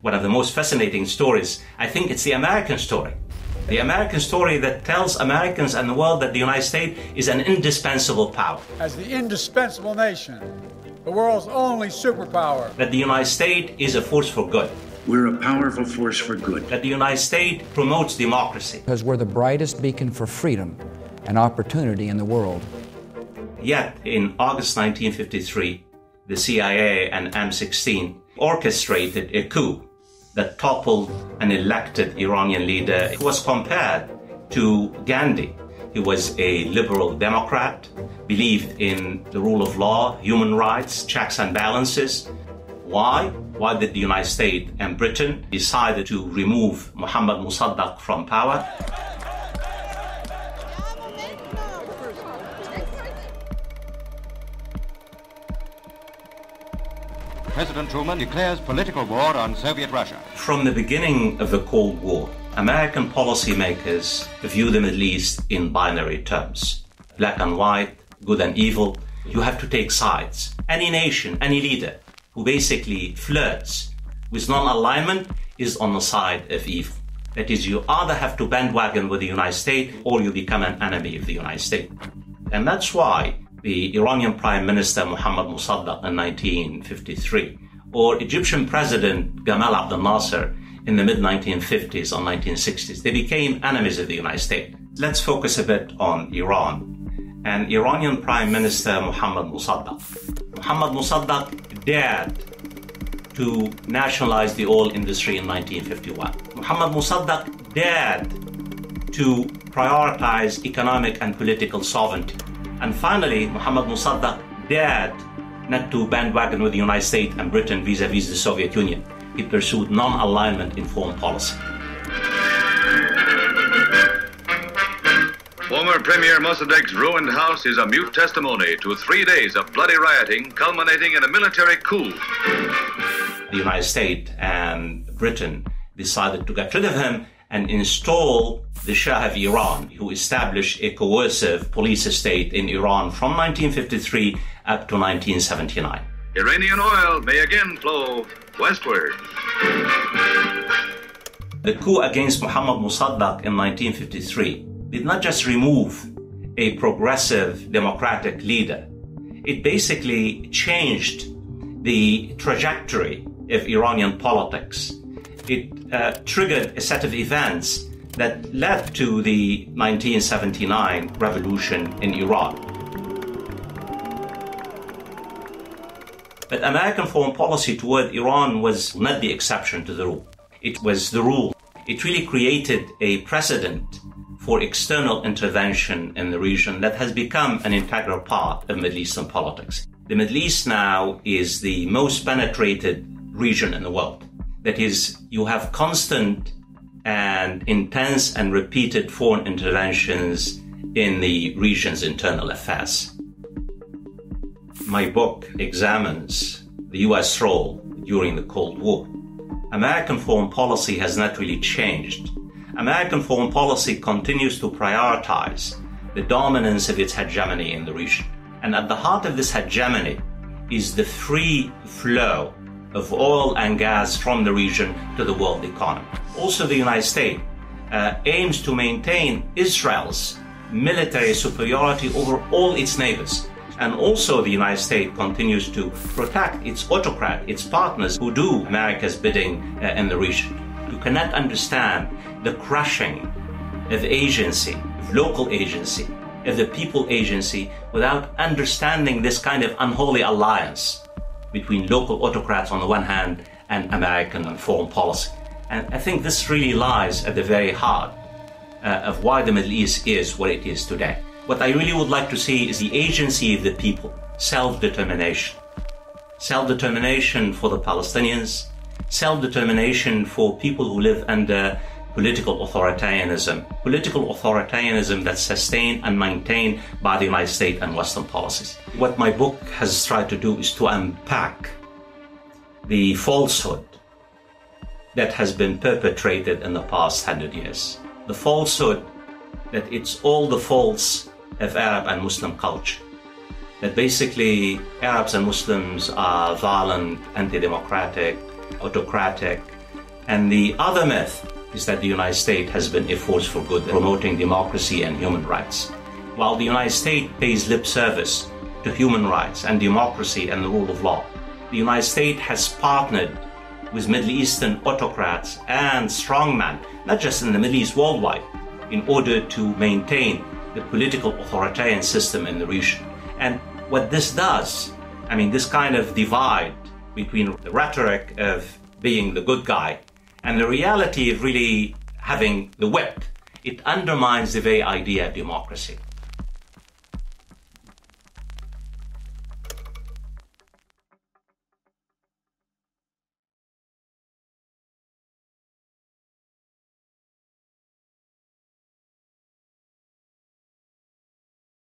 One of the most fascinating stories, I think it's the American story. The American story that tells Americans and the world that the United States is an indispensable power. As the indispensable nation, the world's only superpower. That the United States is a force for good. We're a powerful force for good. That the United States promotes democracy. Because we're the brightest beacon for freedom and opportunity in the world. Yet, in August 1953, the CIA and M16 orchestrated a coup that toppled an elected Iranian leader. He was compared to Gandhi. He was a liberal Democrat, believed in the rule of law, human rights, checks and balances. Why? Why did the United States and Britain decide to remove Muhammad Mossadegh from power? President Truman declares political war on Soviet Russia. From the beginning of the Cold War, American policymakers view the Middle East in binary terms. Black and white, good and evil. You have to take sides. Any nation, any leader who basically flirts with non-alignment is on the side of evil. That is, you either have to bandwagon with the United States or you become an enemy of the United States. And that's why the Iranian Prime Minister Muhammad Mossadegh in 1953, or Egyptian President Gamal Abdel Nasser in the mid-1950s or 1960s, they became enemies of the United States. Let's focus a bit on Iran and Iranian Prime Minister Muhammad Mossadegh. Muhammad Mossadegh dared to nationalize the oil industry in 1951. Muhammad Mossadegh dared to prioritize economic and political sovereignty. And finally, Muhammad Mossadegh dared not to bandwagon with the United States and Britain vis-à-vis the Soviet Union. He pursued non-alignment in foreign policy. Former Premier Mossadegh's ruined house is a mute testimony to 3 days of bloody rioting culminating in a military coup. The United States and Britain decided to get rid of him and install the Shah of Iran, who established a coercive police state in Iran from 1953 up to 1979. Iranian oil may again flow westward. The coup against Muhammad Mossadegh in 1953 did not just remove a progressive democratic leader. It basically changed the trajectory of Iranian politics. It triggered a set of events that led to the 1979 revolution in Iran. But American foreign policy toward Iran was not the exception to the rule. It was the rule. It really created a precedent for external intervention in the region that has become an integral part of Middle Eastern politics. The Middle East now is the most penetrated region in the world. That is, you have constant and intense and repeated foreign interventions in the region's internal affairs. My book examines the U.S. role during the Cold War. American foreign policy has not really changed. American foreign policy continues to prioritize the dominance of its hegemony in the region. And at the heart of this hegemony is the free flow of oil and gas from the region to the world economy. Also, the United States aims to maintain Israel's military superiority over all its neighbors. And also, the United States continues to protect its autocrat, its partners who do America's bidding in the region. You cannot understand the crushing of agency, of local agency, of the people agency without understanding this kind of unholy alliance between local autocrats on the one hand and American foreign policy. And I think this really lies at the very heart of why the Middle East is what it is today. What I really would like to see is the agency of the people, self-determination. Self-determination for the Palestinians, self-determination for people who live under political authoritarianism that's sustained and maintained by the United States and Western policies. What my book has tried to do is to unpack the falsehood that has been perpetrated in the past 100 years. The falsehood that it's all the faults of Arab and Muslim culture. That basically Arabs and Muslims are violent, anti-democratic, autocratic, And the other myth is that the United States has been a force for good, promoting democracy and human rights. While the United States pays lip service to human rights and democracy and the rule of law, the United States has partnered with Middle Eastern autocrats and strongmen, not just in the Middle East, worldwide, in order to maintain the political authoritarian system in the region. And what this does, this kind of divide between the rhetoric of being the good guy and the reality of really having the whip, it undermines the very idea of democracy.